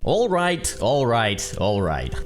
Alright.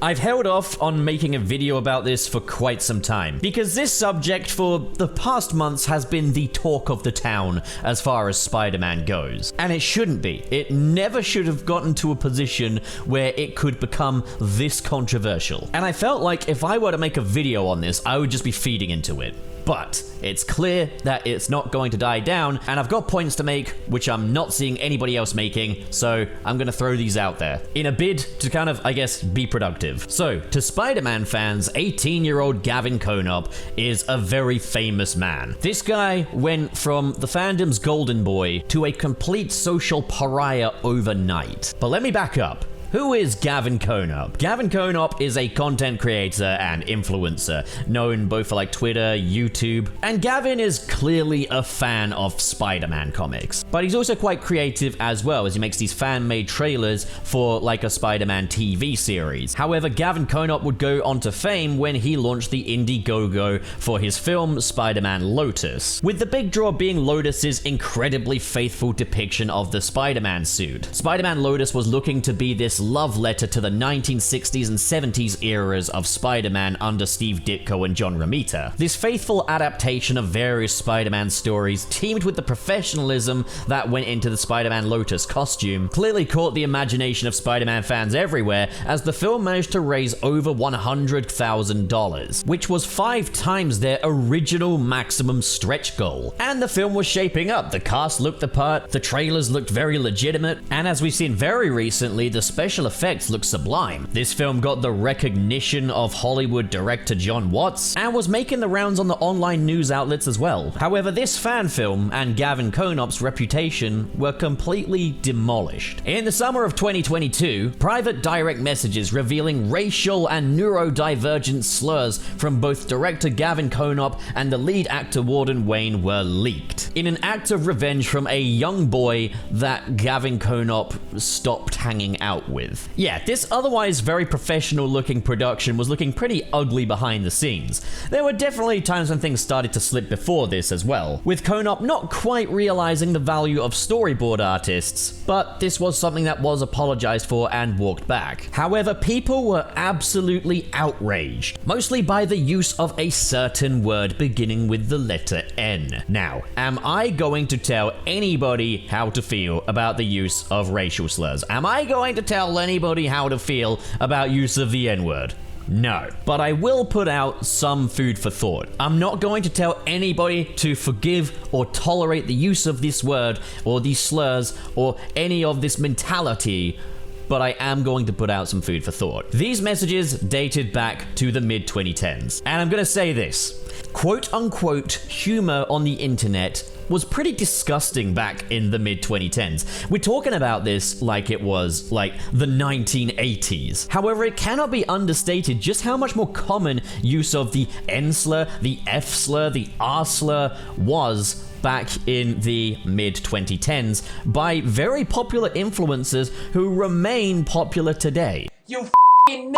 I've held off on making a video about this for quite some time, because this subject for the past months has been the talk of the town as far as Spider-Man goes. And it shouldn't be. It never should have gotten to a position where it could become this controversial. And I felt like if I were to make a video on this, I would just be feeding into it. But it's clear that it's not going to die down, and I've got points to make which I'm not seeing anybody else making, so I'm gonna throw these out there in a bid to kind of, I guess, be productive. So, to Spider-Man fans, 18-year-old Gavin Konop is a very famous man. This guy went from the fandom's golden boy to a complete social pariah overnight. But let me back up. Who is Gavin Konop? Gavin Konop is a content creator and influencer, known both for like Twitter, YouTube, and Gavin is clearly a fan of Spider-Man comics. But he's also quite creative as well, as he makes these fan-made trailers for like a Spider-Man TV series. However, Gavin Konop would go on to fame when he launched the Indiegogo for his film Spider-Man Lotus, with the big draw being Lotus's incredibly faithful depiction of the Spider-Man suit. Spider-Man Lotus was looking to be this love letter to the 1960s and 70s eras of Spider-Man under Steve Ditko and John Romita. This faithful adaptation of various Spider-Man stories, teamed with the professionalism that went into the Spider-Man Lotus costume, clearly caught the imagination of Spider-Man fans everywhere, as the film managed to raise over $100,000, which was 5 times their original maximum stretch goal. And the film was shaping up. The cast looked the part, the trailers looked very legitimate, and as we've seen very recently, the special effects look sublime. This film got the recognition of Hollywood director John Watts and was making the rounds on the online news outlets as well. However, this fan film and Gavin Konop's reputation were completely demolished. In the summer of 2022, private direct messages revealing racial and neurodivergent slurs from both director Gavin Konop and the lead actor Warden Wayne were leaked, in an act of revenge from a young boy that Gavin Konop stopped hanging out with. Yeah, this otherwise very professional looking production was looking pretty ugly behind the scenes. There were definitely times when things started to slip before this as well, with Konop not quite realizing the value of storyboard artists, but this was something that was apologized for and walked back. However, people were absolutely outraged, mostly by the use of a certain word beginning with the letter N. Now, am I going to tell anybody how to feel about the use of racial slurs? Am I going to tell anybody how to feel about use of the N-word? No. But I will put out some food for thought. I'm not going to tell anybody to forgive or tolerate the use of this word or these slurs or any of this mentality, but I am going to put out some food for thought. These messages dated back to the mid-2010s, and I'm gonna say this. Quote-unquote humor on the internet was pretty disgusting back in the mid-2010s. We're talking about this like it was, like, the 1980s. However, it cannot be understated just how much more common use of the N slur, the F slur, the R slur was back in the mid-2010s by very popular influencers who remain popular today. You f***ing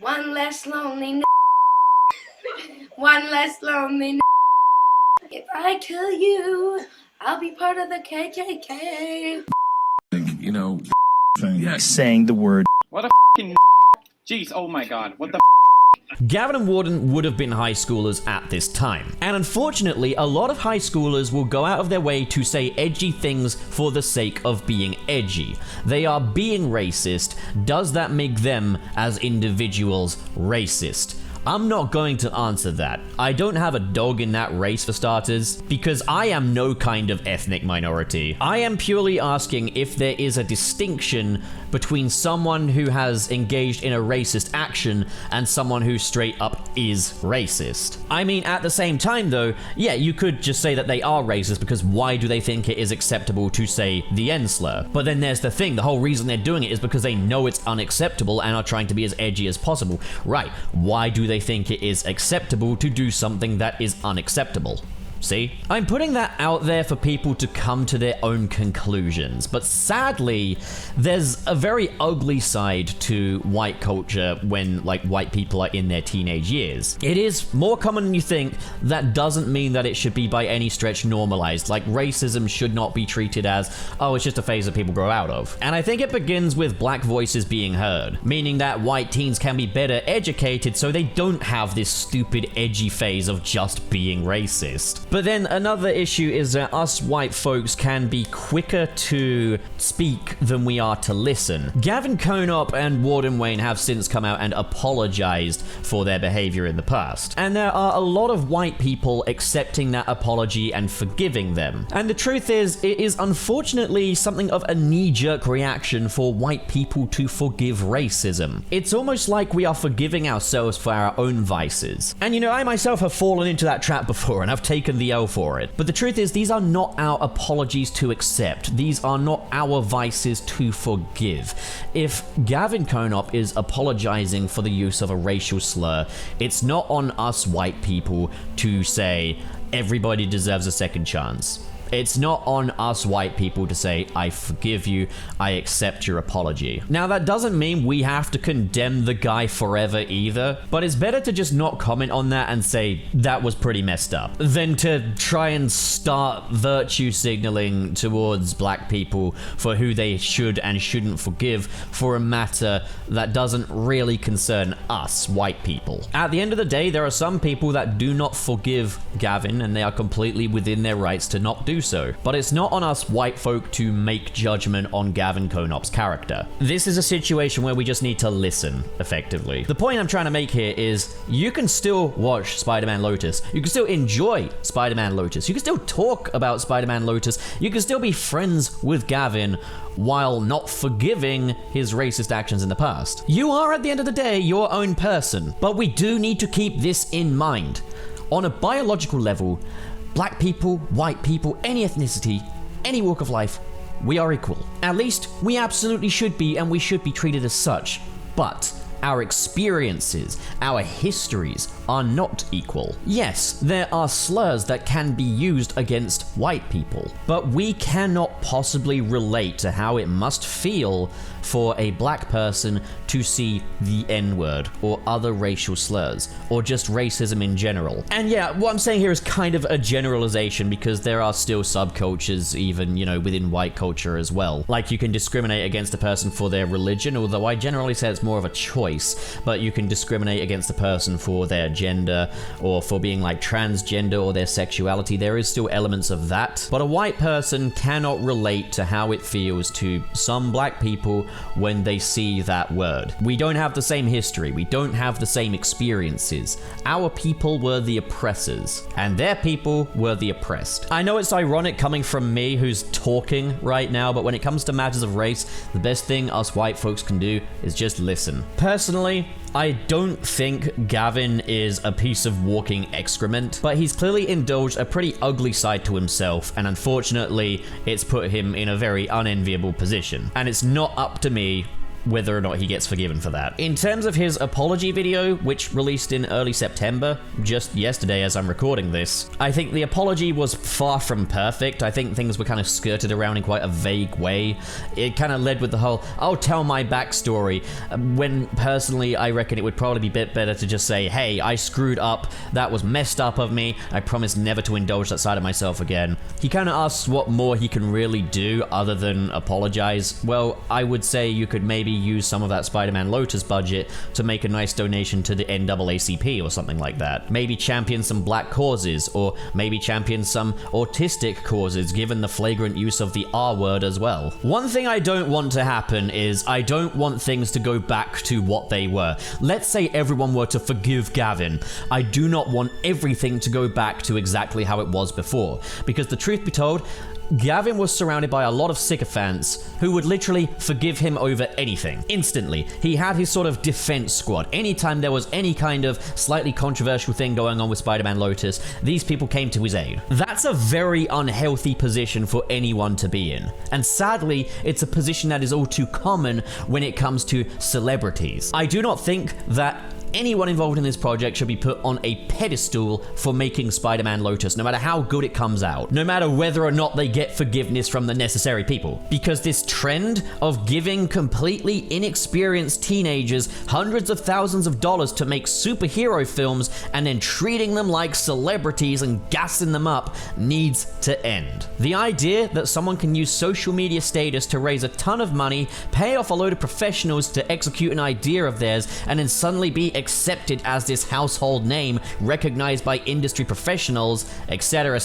One less lonely One less lonely If I kill you, I'll be part of the KKK. You know, saying the word. What a f***ing jeez, oh my god, what the Gavin and Warden would have been high schoolers at this time, and unfortunately, a lot of high schoolers will go out of their way to say edgy things for the sake of being edgy. They are being racist. Does that make them, as individuals, racist? I'm not going to answer that. I don't have a dog in that race for starters, because I am no kind of ethnic minority. I am purely asking if there is a distinction between someone who has engaged in a racist action and someone who straight up is racist. I mean, at the same time though, yeah, you could just say that they are racist because why do they think it is acceptable to say the N slur? But then there's the thing, the whole reason they're doing it is because they know it's unacceptable and are trying to be as edgy as possible. Right, why do they think it is acceptable to do something that is unacceptable? See? I'm putting that out there for people to come to their own conclusions, but sadly, there's a very ugly side to white culture when, like, white people are in their teenage years. It is more common than you think. That doesn't mean that it should be by any stretch normalized. Like, racism should not be treated as, oh, it's just a phase that people grow out of. And I think it begins with black voices being heard, meaning that white teens can be better educated so they don't have this stupid, edgy phase of just being racist. But then another issue is that us white folks can be quicker to speak than we are to listen. Gavin Konop and Warden Wayne have since come out and apologized for their behavior in the past. And there are a lot of white people accepting that apology and forgiving them. And the truth is, it is unfortunately something of a knee-jerk reaction for white people to forgive racism. It's almost like we are forgiving ourselves for our own vices. And you know, I myself have fallen into that trap before and I've taken the L for it. But the truth is, these are not our apologies to accept. These are not our vices to forgive. If Gavin Konop is apologizing for the use of a racial slur, it's not on us white people to say everybody deserves a second chance. It's not on us white people to say, I forgive you, I accept your apology. Now, that doesn't mean we have to condemn the guy forever either, but it's better to just not comment on that and say, that was pretty messed up, than to try and start virtue signaling towards black people for who they should and shouldn't forgive for a matter that doesn't really concern us white people. At the end of the day, there are some people that do not forgive Gavin, and they are completely within their rights to not do so. But it's not on us white folk to make judgment on Gavin Konop's character. This is a situation where we just need to listen, effectively. The point I'm trying to make here is you can still watch Spider-Man Lotus. You can still enjoy Spider-Man Lotus. You can still talk about Spider-Man Lotus. You can still be friends with Gavin while not forgiving his racist actions in the past. You are, at the end of the day, your own person. But we do need to keep this in mind. On a biological level, black people, white people, any ethnicity, any walk of life, we are equal. At least, we absolutely should be, and we should be treated as such. But our experiences, our histories are not equal. Yes, there are slurs that can be used against white people, but we cannot possibly relate to how it must feel for a black person to see the N-word or other racial slurs, or just racism in general. And yeah, what I'm saying here is kind of a generalization because there are still subcultures even, you know, within white culture as well. Like, you can discriminate against a person for their religion, although I generally say it's more of a choice, but you can discriminate against a person for their gender or for being like transgender or their sexuality. There is still elements of that, but a white person cannot relate to how it feels to some black people when they see that word. We don't have the same history. We don't have the same experiences. Our people were the oppressors, and their people were the oppressed. I know it's ironic coming from me who's talking right now, but when it comes to matters of race, the best thing us white folks can do is just listen. Personally, I don't think Gavin is a piece of walking excrement, but he's clearly indulged a pretty ugly side to himself, and unfortunately, it's put him in a very unenviable position. And it's not up to me whether or not he gets forgiven for that. In terms of his apology video, which released in early September, just yesterday as I'm recording this, I think the apology was far from perfect. I think things were kind of skirted around in quite a vague way. It kind of led with the whole, I'll tell my backstory, when personally I reckon it would probably be a bit better to just say, hey, I screwed up, that was messed up of me, I promise never to indulge that side of myself again. He kind of asks what more he can really do other than apologize. Well, I would say you could maybe use some of that Spider-Man Lotus budget to make a nice donation to the NAACP or something like that. Maybe champion some black causes, or maybe champion some autistic causes, given the flagrant use of the R word as well. One thing I don't want to happen is I don't want things to go back to what they were. Let's say everyone were to forgive Gavin. I do not want everything to go back to exactly how it was before, because the truth be told, Gavin was surrounded by a lot of sycophants who would literally forgive him over anything, instantly. He had his sort of defense squad. Anytime there was any kind of slightly controversial thing going on with Spider-Man Lotus, these people came to his aid. That's a very unhealthy position for anyone to be in. And sadly, it's a position that is all too common when it comes to celebrities. I do not think that anyone involved in this project should be put on a pedestal for making Spider-Man Lotus, no matter how good it comes out, no matter whether or not they get forgiveness from the necessary people. Because this trend of giving completely inexperienced teenagers hundreds of thousands of dollars to make superhero films and then treating them like celebrities and gassing them up needs to end. The idea that someone can use social media status to raise a ton of money, pay off a load of professionals to execute an idea of theirs, and then suddenly be accepted as this household name recognized by industry professionals, etc.,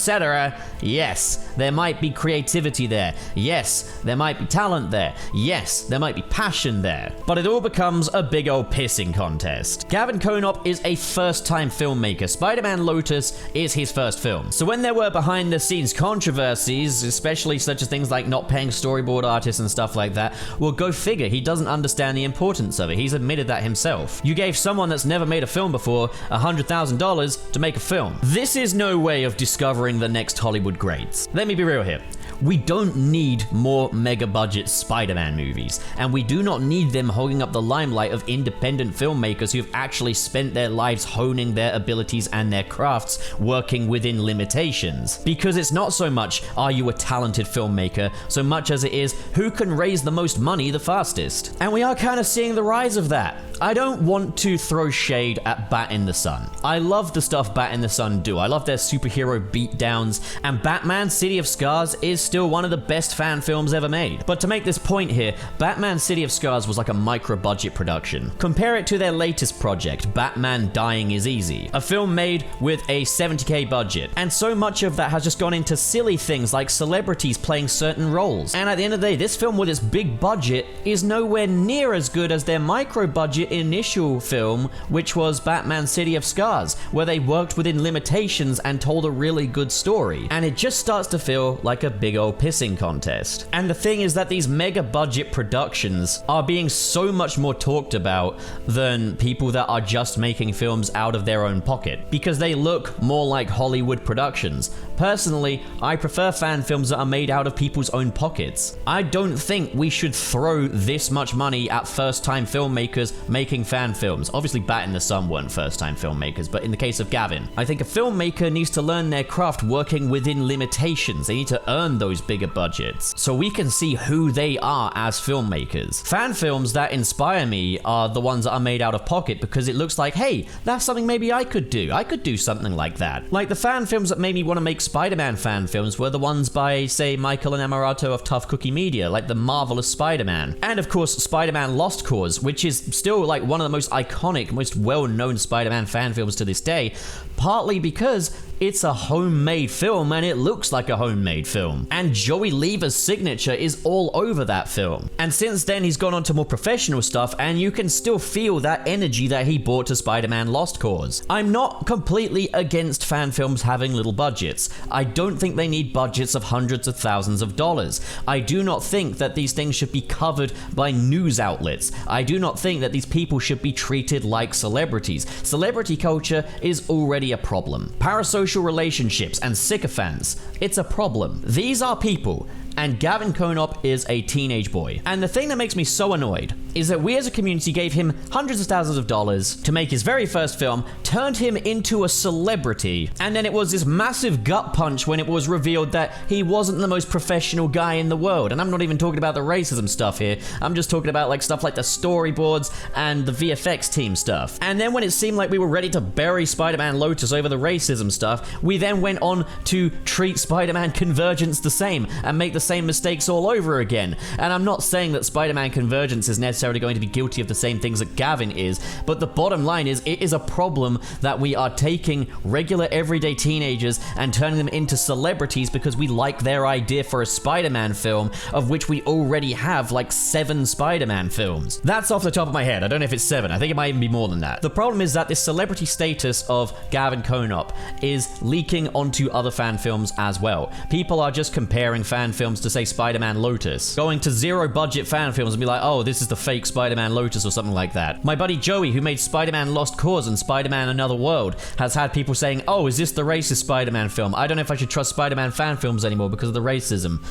yes, there might be creativity there. Yes, there might be talent there. Yes, there might be passion there. But it all becomes a big old pissing contest. Gavin Konop is a first-time filmmaker. Spider-Man Lotus is his first film. So when there were behind-the-scenes controversies, especially such as things like not paying storyboard artists and stuff like that, well, go figure, he doesn't understand the importance of it. He's admitted that himself. You gave someone that's never made a film before $100,000 to make a film. This is no way of discovering the next Hollywood greats. Let me be real here. We don't need more mega-budget Spider-Man movies, and we do not need them holding up the limelight of independent filmmakers who've actually spent their lives honing their abilities and their crafts, working within limitations. Because it's not so much, are you a talented filmmaker, so much as it is, who can raise the most money the fastest? And we are kind of seeing the rise of that. I don't want to throw shade at Bat in the Sun. I love the stuff Bat in the Sun do. I love their superhero beatdowns, and Batman City of Scars is still one of the best fan films ever made. But to make this point here, Batman City of Scars was like a micro-budget production. Compare it to their latest project, Batman Dying is Easy, a film made with a $70K budget. And so much of that has just gone into silly things like celebrities playing certain roles. And at the end of the day, this film with its big budget is nowhere near as good as their micro-budget initial film, which was Batman City of Scars, where they worked within limitations and told a really good story. And it just starts to feel like a big old pissing contest. And the thing is that these mega budget productions are being so much more talked about than people that are just making films out of their own pocket, because they look more like Hollywood productions. Personally, I prefer fan films that are made out of people's own pockets. I don't think we should throw this much money at first-time filmmakers making fan films. Obviously, Bat in the Sun weren't first-time filmmakers, but in the case of Gavin, I think a filmmaker needs to learn their craft working within limitations. They need to earn those bigger budgets so we can see who they are as filmmakers. Fan films that inspire me are the ones that are made out of pocket because it looks like, hey, that's something maybe I could do. I could do something like that. Like the fan films that made me want to make Spider-Man fan films were the ones by, say, Michael and Amarato of Tough Cookie Media, like The Marvelous Spider-Man. And of course, Spider-Man Lost Cause, which is still like one of the most iconic, most well-known Spider-Man fan films to this day, partly because it's a homemade film and it looks like a homemade film. And Joey Lever's signature is all over that film. And since then, he's gone on to more professional stuff, and you can still feel that energy that he brought to Spider-Man Lost Cause. I'm not completely against fan films having little budgets. I don't think they need budgets of hundreds of thousands of dollars. I do not think that these things should be covered by news outlets. I do not think that these people should be treated like celebrities. Celebrity culture is already a problem. Parasocial relationships and sycophants, it's a problem. These are people, and Gavin Konop is a teenage boy. And the thing that makes me so annoyed is that we as a community gave him hundreds of thousands of dollars to make his very first film, turned him into a celebrity, and then it was this massive gut punch when it was revealed that he wasn't the most professional guy in the world. And I'm not even talking about the racism stuff here. I'm just talking about like stuff like the storyboards and the VFX team stuff. And then when it seemed like we were ready to bury Spider-Man Lotus over the racism stuff, we then went on to treat Spider-Man Convergence the same and make the same mistakes all over again. And I'm not saying that Spider-Man Convergence is necessarily going to be guilty of the same things that Gavin is, but the bottom line is it is a problem that we are taking regular everyday teenagers and turning them into celebrities because we like their idea for a Spider-Man film, of which we already have like 7 Spider-Man films. That's off the top of my head. I don't know if it's 7. I think it might even be more than that. The problem is that this celebrity status of Gavin Konop is leaking onto other fan films as well. People are just comparing fan films to, say, Spider-Man Lotus, going to zero budget fan films and be like, oh, this is the fake Spider-Man Lotus or something like that. My buddy Joey, who made Spider-Man Lost Cause and Spider-Man Another World, has had people saying, oh, is this the racist Spider-Man film? I don't know if I should trust Spider-Man fan films anymore because of the racism.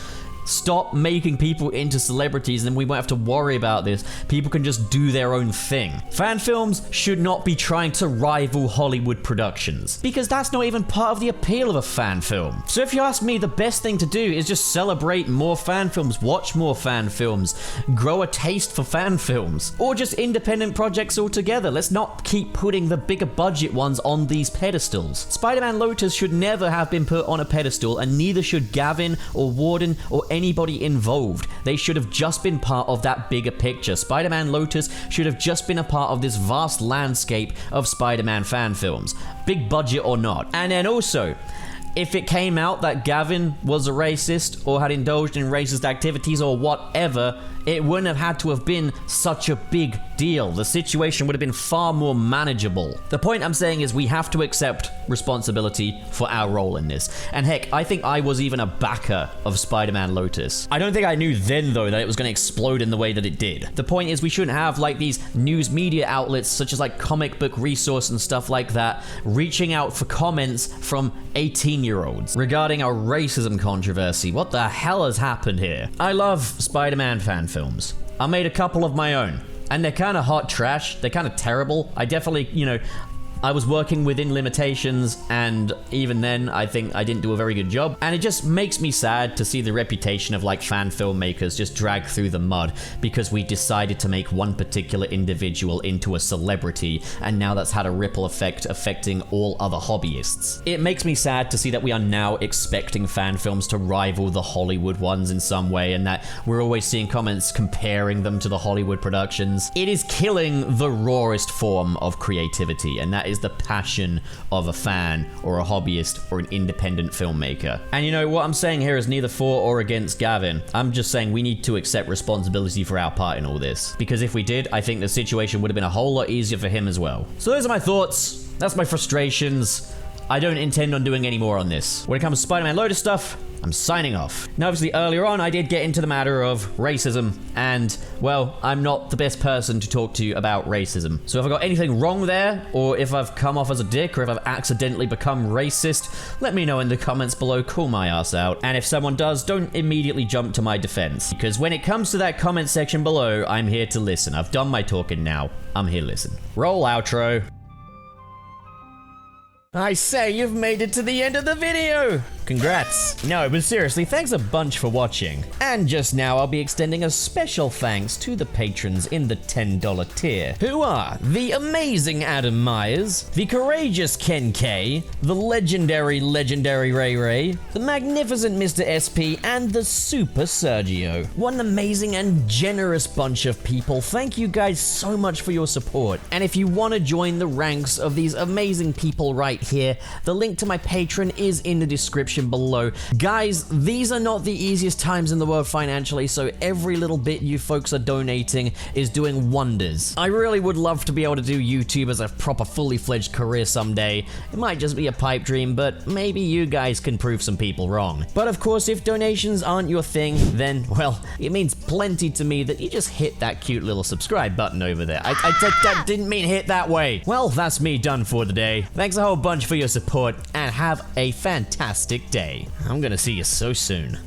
Stop making people into celebrities and we won't have to worry about this. People can just do their own thing. Fan films should not be trying to rival Hollywood productions, because that's not even part of the appeal of a fan film. So if you ask me, the best thing to do is just celebrate more fan films, watch more fan films, grow a taste for fan films, or just independent projects altogether. Let's not keep putting the bigger budget ones on these pedestals. Spider-Man Lotus should never have been put on a pedestal, and neither should Gavin or Warden or anybody involved. They should have just been part of that bigger picture. Spider-Man Lotus should have just been a part of this vast landscape of Spider-Man fan films, big budget or not. And then also, if it came out that Gavin was a racist or had indulged in racist activities or whatever, it wouldn't have had to have been such a big deal. The situation would have been far more manageable. The point I'm saying is we have to accept responsibility for our role in this. And heck, I think I was even a backer of Spider-Man Lotus. I don't think I knew then, though, that it was going to explode in the way that it did. The point is we shouldn't have, like, these news media outlets such as, like, Comic Book Resource and stuff like that reaching out for comments from 18-year-olds regarding a racism controversy. What the hell has happened here? I love Spider-Man fan films. I made a couple of my own, and they're kind of hot trash. They're kind of terrible. I definitely, I was working within limitations, and even then, I think I didn't do a very good job. And it just makes me sad to see the reputation of, like, fan filmmakers just drag through the mud because we decided to make one particular individual into a celebrity, and now that's had a ripple effect affecting all other hobbyists. It makes me sad to see that we are now expecting fan films to rival the Hollywood ones in some way, and that we're always seeing comments comparing them to the Hollywood productions. It is killing the rawest form of creativity, and that is the passion of a fan or a hobbyist or an independent filmmaker. And you know what I'm saying here is neither for or against Gavin. I'm just saying we need to accept responsibility for our part in all this, because if we did, I think the situation would have been a whole lot easier for him as well. So those are my thoughts. That's my frustrations. I don't intend on doing any more on this. When it comes to Spider-Man Lotus stuff, I'm signing off. Now, obviously, earlier on, I did get into the matter of racism, and, well, I'm not the best person to talk to you about racism. So if I got anything wrong there, or if I've come off as a dick, or if I've accidentally become racist, let me know in the comments below, call my ass out. And if someone does, don't immediately jump to my defense, because when it comes to that comment section below, I'm here to listen. I've done my talking now. I'm here to listen. Roll outro. I say, you've made it to the end of the video! Congrats. No, but seriously, thanks a bunch for watching. And just now, I'll be extending a special thanks to the patrons in the $10 tier, who are the amazing Adam Myers, the courageous Ken K, the legendary Ray Ray, the magnificent Mr. SP, and the super Sergio. What an amazing and generous bunch of people. Thank you guys so much for your support. And if you want to join the ranks of these amazing people right here, the link to my Patreon is in the description below. Guys, these are not the easiest times in the world financially, so every little bit you folks are donating is doing wonders. I really would love to be able to do YouTube as a proper fully fledged career someday. It might just be a pipe dream, but maybe you guys can prove some people wrong. But of course, if donations aren't your thing, then, well, it means plenty to me that you just hit that cute little subscribe button over there. I didn't mean hit that way. Well, that's me done for the day. Thanks a whole bunch for your support, and have a fantastic day. I'm gonna see you so soon.